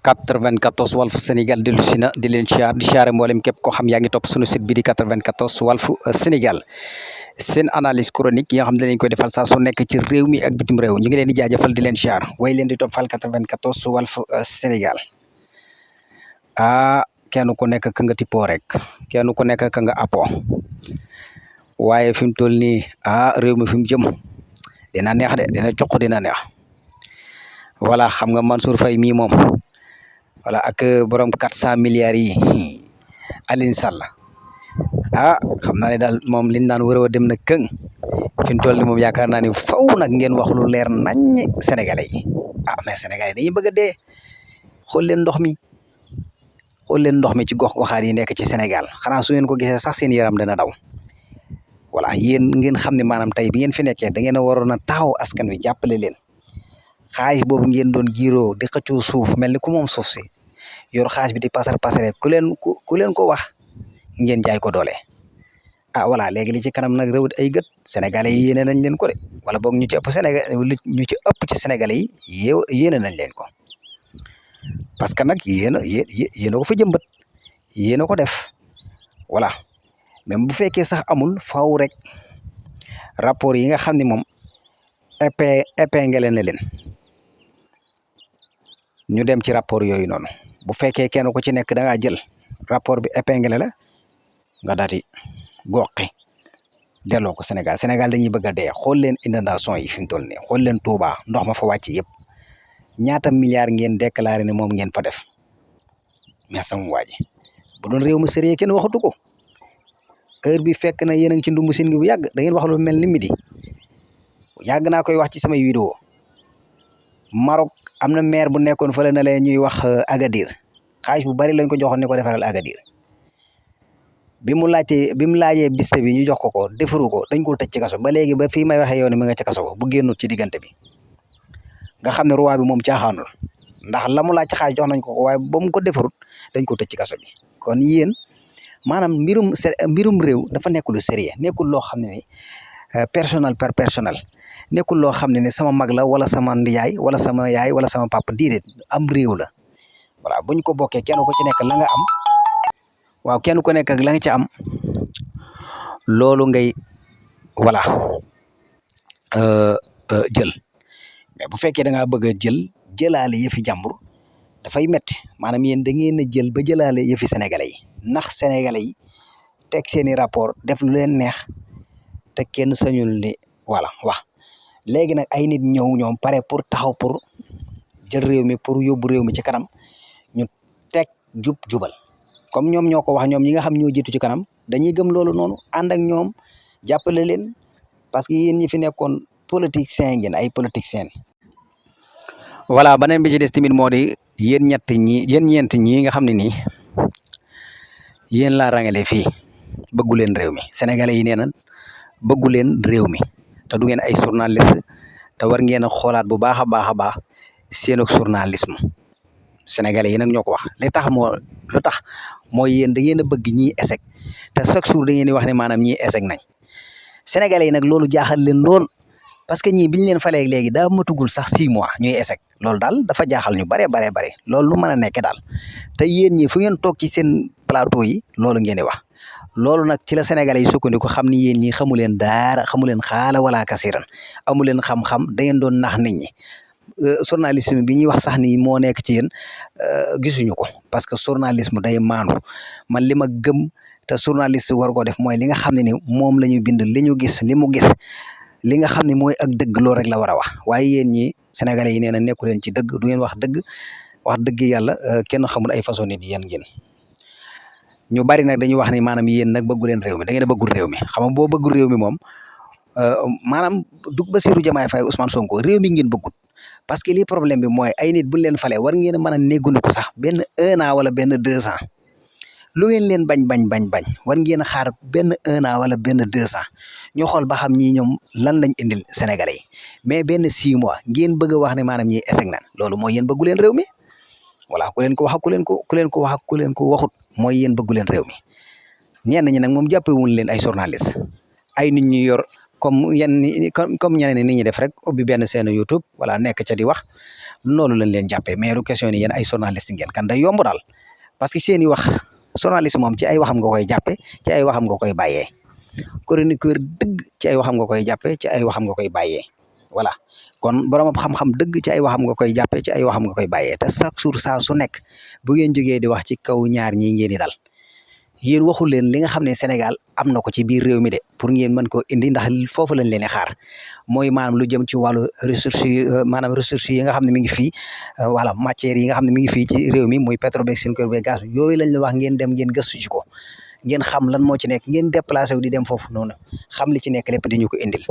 94 Walf Sénégal dellu si na di leen siyaar di siyaare mboolem képp koo xam yaa ngi topp sunu site bi di 94 Walf Sénégal seen analyse chronique yi nga xam ne dañ koy defal saa su nekk ci réew mi ak bitim réew ñu ngi leen di jaajëfal di leen siyaar way leen di toppal 94 Walf Sénégal kenn ku nekk ka nga tippoo rek kenn ku nekk ka nga appoo waaye fi mu toll nii réew mi fi mu jëm dina neex de dina jox dina neex voilà xam nga Mansour Faye mii moom voilà ak borom 400 milliards yi Aline Sall xam naa ne daal moom liñ naan wërëw a dem na këng fi mu toll nii moom yaakaar naa ne faw nag ngeen wax lu leer nañ sénégalais yi mais sénégalais dañuy bëgg a dee xool leen ndox mi ci gox-goxaan yi nekk ci Sénégal xanaa su ngeen ko gisee sax seen yaram dana daw voilà yéen ngeen xam ne maanaam tey bi ngeen fi nekkee da ngeen a waroon a taxaw askan wi jàppale leen xaalis boobu ngeen doon giiroo di xëccoo suuf mel ni ku moom suuf si yor xaalis bi di pasare ku leen ko wax ngeen jaay ko doole voilà léegi li ci kanam nag réwut ay gët sénégalais yi yéene nañ leen ko de wala boog ñu ci ëpp ci sénégalais yi yéene nañ leen ko parce que nag yéen a ko fa jëmbat yéen a ko def voilà même bu fekkee sax amul faaw rek rapport yi nga xam ne moom épinglé na leen ñu dem ci rapport yooyu noonu bu fekkee kenn ku ci nekk da ngaa jël rapport bi épinglé la nga daal di goqi delloo ko Sénégal dañuy bëgg a dee xool leen inondation yi fi mu toll nii xool leen Touba ndox ma fa wàcc yëpp ñaata milliards ngeen déclaré ne moom ngeen fa def mais sama waa ji bu doon réew mu sérieux kenn waxatu ko heure bi fekk na yéen a ngi ci ndumbu sin gi bu yàgg da ngeen wax lu mel ni midi yàgg naa koy wax ci samay vidéo Maroc am na maire bu nekkoon fële na leen ñuy wax Agadir xaalis bu bari lañ ko joxoon ne ko defaral Agadir bi mu laajee biste bi ñu jox ko defaru ko dañ ko tëj ci kaso ba léegi ba fii may waxee yow ne mi nga ci kaso bu génnut ci diggante bi nga xam ne roi bi moom caaxaanul ndax la mu laaj ci xaalis jox nañ ko waaye ba mu ko defarut dañ ko tëj ci kaso bi kon yéen maanaam mbirum réew dafa nekk lu sérieux nekkul loo xam ne ni personnel par personnel nekkul loo xam ne ni sama mag la wala sama ndiyaay wala sama yaay wala sama papa déedéet am réew la voilà buñ ko bokkee kenn ku ci nekk la nga am waaw kenn ku nekk ak la nga ci am loolu ngay voilà jël mais bu fekkee da ngaa bëgg a jëlaale yëfi jàmbur dafay metti maanaam yéen da ngeen a jël ba jëlaale yëfi sénégalais yi ndax sénégalais yi teg seeni rapport def lu leen neex te kenn sañul ni voilà wax léegi nag ay nit ñëw ñoom pare pour taxaw pour jël réew mi pour yóbbu réew mi ci kanam ñu teg jubal comme ñoom ñoo ko wax ñoom ñi nga xam ñoo jiitu ci kanam dañuy gëm loolu noonu ànd ak ñoom jàppale leen parce que yéen ñi fi nekkoon politiciens ngeen ay politiciens. voilà beneen bi ci des tamit moo di yéen ñeent ñii nga xam ne nii yéen laa rangale fii bëggu leen réew mi sénégalais yi nee na bëggu leen réew mi te du ngeen ay journaliste te war ngeen a xoolaat bu baax a baax seenu journalisme sénégalais yi nag ñoo ko wax lu tax mooy yéen da ngeen a bëgg ñii échec te chaque jour da ngeen di wax ne maanaam ñii échec nañ sénégalais yi nag loolu jaaxal leen lool parce que ñii biñ leen falee léegi daa matugul sax 6 mois ñuy échec loolu daal dafa jaaxal ñu bare loolu lu mën a nekk daal te yéen ñi fu ngeen toog ci seen plateau yi loolu ngeen di wax loolu nag ci la sénégalais yi sukkandiku xam ni yéen ñi xamu leen daara xamu leen xaala wala kasiran amu leen xam-xam da ngeen doon nax nit ñi journalisme bi ñuy wax sax ni moo nekk ci yéen gisuñu ko parce que journalisme day maanu man li ma gëm te journaliste war koo def mooy li nga xam ne ni moom la ñu bind li ñu gis li mu gis li nga xam ne mooy ak dëgg loolu rek la war a wax waaye yéen ñi sénégalais yi nee na nekku leen ci dëgg du ngeen wax dëgg yàlla kenn xamul ay façon nit yéen ngeen ñu bari nag dañuy wax ni maanaam yéen nag bëggu leen réew mi da ngeen a bëggul réew mi xam nga boo bëggul réew mi moom maanaam dug Bassirou Diomaye Faye Ousmane Sonko réew mi ngeen bëggut parce que lii problème bi mooy ay nit buñ leen falee war ngeen a mën a néggandiku sax benn 1 an wala benn 2 ans lu ngeen leen bañ war ngeen a xaar benn 1 an wala benn 2 ans ñu xool ba xam ñii ñoom lan lañ indil sénégalais yi mais benn 6 mois ngeen bëgg a wax ne maanaam ñii échec naan loolu mooy yéen bëggu leen réew mi voilà ku leen ko wax ak ku leen ko waxut mooy yéen bëggu leen réew mi ñenn ñi nag moom jàppewuñ leen ay journaliste ay nit ñu yor comme comme ñeneen nit ñi def rek ubbi benn seen YouTube wala nekk ca di wax loolu lañ leen jàppee mais du question ni yéen ay journaliste ngeen kan day yomb daal parce que seen i wax journaliste moom ci ay waxam nga koy jàppee ci ay waxam nga koy bàyyee chroniqueur dëgg ci ay waxam nga koy jàppee ci ay waxam nga koy bàyyee voilà kon borom xam-xam dëgg ci ay waxam nga koy jàppee ci ay waxam nga koy bàyyee te chaque jour saa su nekk bu ngeen jógee di wax ci kaw ñaar ñii ngeen di dal yéen waxul leen li nga xam ne Sénégal am na ko ci biir réew mi de pour ngeen mën koo indi ndax foofu lañ leen di xaar mooy maanaam lu jëm ci wàllu ressources yi maanaam ressources yi nga xam ne mi ngi fii voilà matières yi nga xam ne mi ngi fii ci réew mi muy pétrole beeg sucre beeg gaz yooyu lañ la wax ngeen dem ngeen gëstu ji ko ngeen xam lan moo ci nekk ngeen déplacé wu di dem foofu noonu xam li ci nekk lépp di ñu ko indil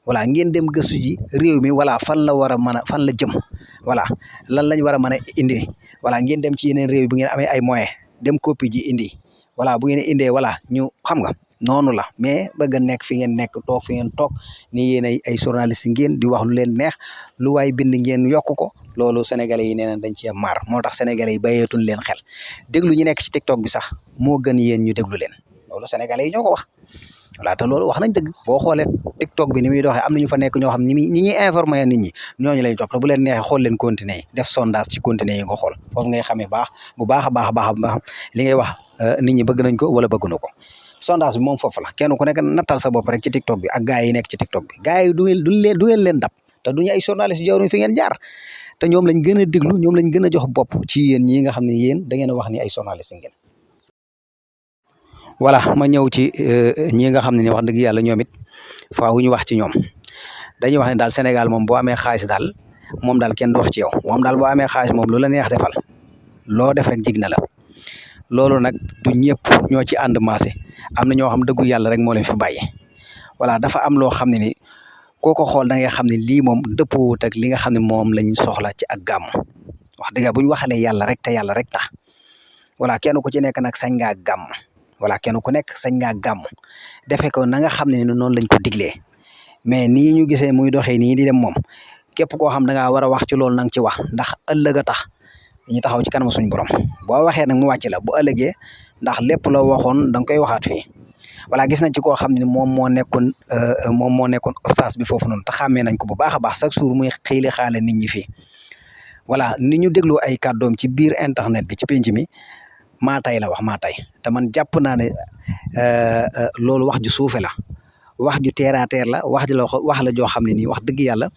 voilà ngeen dem gëstu ji réew mi voilà fan la war a mën a fan la jëm voilà lan lañ war a mën a indi voilà ngeen dem ci yeneen réew yi bu ngeen amee ay moyens dem copie ji indi voilà bu ngeen indee voilà ñu xam nga noonu la mais bëgg a nekk fi ngeen nekk toog fi ngeen toog ni yéen ay journaliste ngeen di wax lu leen neex lu waay bind ngeen yokk ko loolu sénégalais yi nee na dañ ci maar moo tax sénégalais yi bàyyeetuñ leen xel déglu ñu nekk ci TikTok bi sax moo gën yéen ñu déglu leen loolu sénégalais yi ñoo ko wax voilà te loolu wax nañ dëgg boo xoolee TikTok bi ni muy doxee am na ñu fa nekk ñoo xam ni ñuy informer nit ñi ñooñu lay topp te bu leen neexee xool leen continuer yi def sondage ci continuer yi nga xool foofu ngay xamee bu baax a li ngay wax nit ñi bëgg nañ ko wala bëgguñu ko sondage bi moom foofu la kenn ku nekk nattal sa bopp rek ci TikTok bi ak gars yi nekk ci TikTok bi gars yi du ngeen leen dab te duñu ay journaliste jawruñ fi ngeen jaar te ñoom lañ gën a déglu ñoom lañ gën a jox bopp ci yéen ñi nga xam ne yéen da ngeen a wax ni ay journaliste ngeen voilà ma ñëw ci ñi nga xam ne ni wax dëgg yàlla ñoom it faaw ñu wax ci ñoom dañuy wax ne daal Sénégal moom boo amee xaalis daal moom daal kenn du wax ci yow moom daal boo amee xaalis moom lu la neex defal loo def rek jig na la loolu nag du ñëpp ñoo ci ànd maase am na ñoo xam dëggu yàlla rek moo leen fi bàyyi voilà dafa am loo xam ne ni koo ko xool da ngay xam ne lii moom dëppoowut ak li nga xam ne moom lañ soxla ci ak gàmm wax dëgg bu ñu waxalee yàlla rek te yàlla rek tax voilà kenn ku ci nekk nag sañ ngaa gàmm voilà kenn ku nekk sañ ngaa gàmm defe ko na nga xam ne noonu lañ ko diglee mais nii ñu gisee muy doxee nii di dem moom képp koo xam da ngaa war a wax ci loolu na nga ci wax ndax ëllëg a tax dañuy taxaw ci kanam suñu borom boo waxee nag mu wàcc la bu ëllëgee ndax lépp loo waxoon da nga koy waxaat fii voilà gis nañ ci koo xam ne moom moo nekkoon oustaz bi foofu noonu te xàmmee nañ ko bu baax a baax chaque jour muy xiili xaale nit ñi fii voilà ni ñu dégloo ay kàddoom ci biir internet bi ci penc mi maa tay la wax maa tay te man jàpp naa ne loolu wax ju suufe la wax ju terre à terre la wax la joo xam ne nii wax dëgg yàlla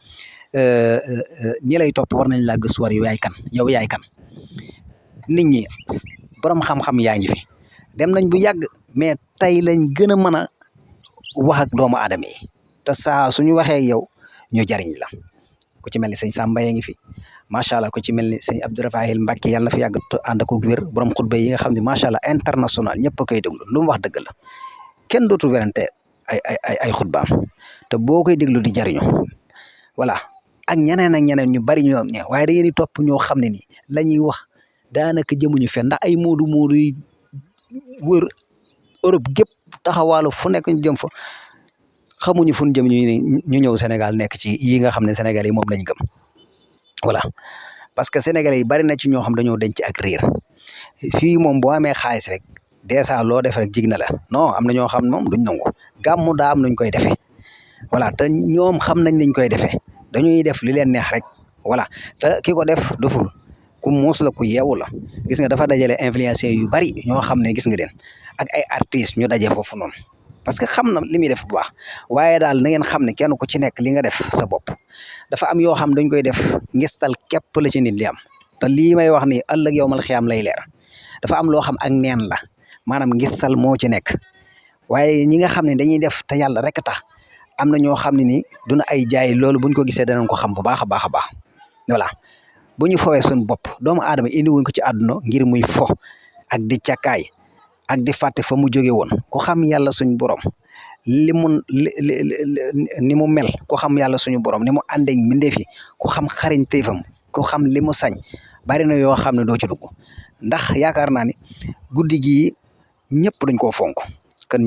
ñi lay topp war nañ laa gëstu war yow yaay kan nit ñi borom xam-xam yaa ngi fi dem nañ bu yàgg mais tey lañ gën a mën a wax ak doomu aadama yi te saa suñu waxee yow ñu jariñ la ku ci mel ni sëñ Samba ngi fi macha allah ku ci mel ni sëñ Abdourahil Mbacke yàlla na fi yàgg ànd ak wér borom xutba yi nga xam ne macha allah international ñëpp a koy déglu lu mu wax dëgg la kenn dootul werante ay xutbaam te boo koy déglu di jariñu voilà ak ñeneen ñu bari ñoom ñe waaye da ngeen di topp ñoo xam ne ni la ñuy wax daanaka jëmuñu fen ndax ay moodu yi wër Europe gépp taxawaalu fu nekk ñu jëm fa xamuñu fu ñu jëm ñu ñëw Sénégal nekk ci yi nga xam ne Sénégal yi moom lañ gëm voilà parce que sénégalais yi bari na ci ñoo xam dañoo denc ak réer fii moom boo amee xaalis rek dèjà loo def rek jig na la non am na ñoo xam moom duñ nangu gàmmu daa am nuñ koy defee voilà te ñoom xam nañ nañ koy defee dañuy def li leen neex rek voilà te ki ko def doful ku muus la ku yeewu la gis nga dafa dajale influenceurs yu bari ñoo xam ne gis nga leen ak ay artistes ñu daje foofu noonu parce que xam na li muy def bu baax waaye daal na ngeen xam ne kenn ku ci nekk li nga def sa bopp dafa am yoo xam dañ koy def ngistal képp la ci nit li am te lii may wax ni ëllëg yowmal xiyaam lay leer dafa am loo xam ak neen la maanaam ngistal moo ci nekk waaye ñi nga xam ne dañuy def te yàlla rek tax am na ñoo xam ne ni duna ay jaay loolu buñ ko gisee danañ ko xam bu baax a baax a baax voilà bu ñu fowee suñu bopp doomu aadama indi wuñ ko ci àdduna ngir muy fo ak di càkkaay ak di fàtte fa mu jóge woon ku xam yàlla suñu borom ni mu mel ku xam yàlla suñu borom ni mu àndeeg mbindeef yi ku xam xariñ téefam ku xam li mu sañ bari na yoo xam ne doo ci dugg ndax yaakaar naa ni guddi gii ñëpp dañ koo fonk kan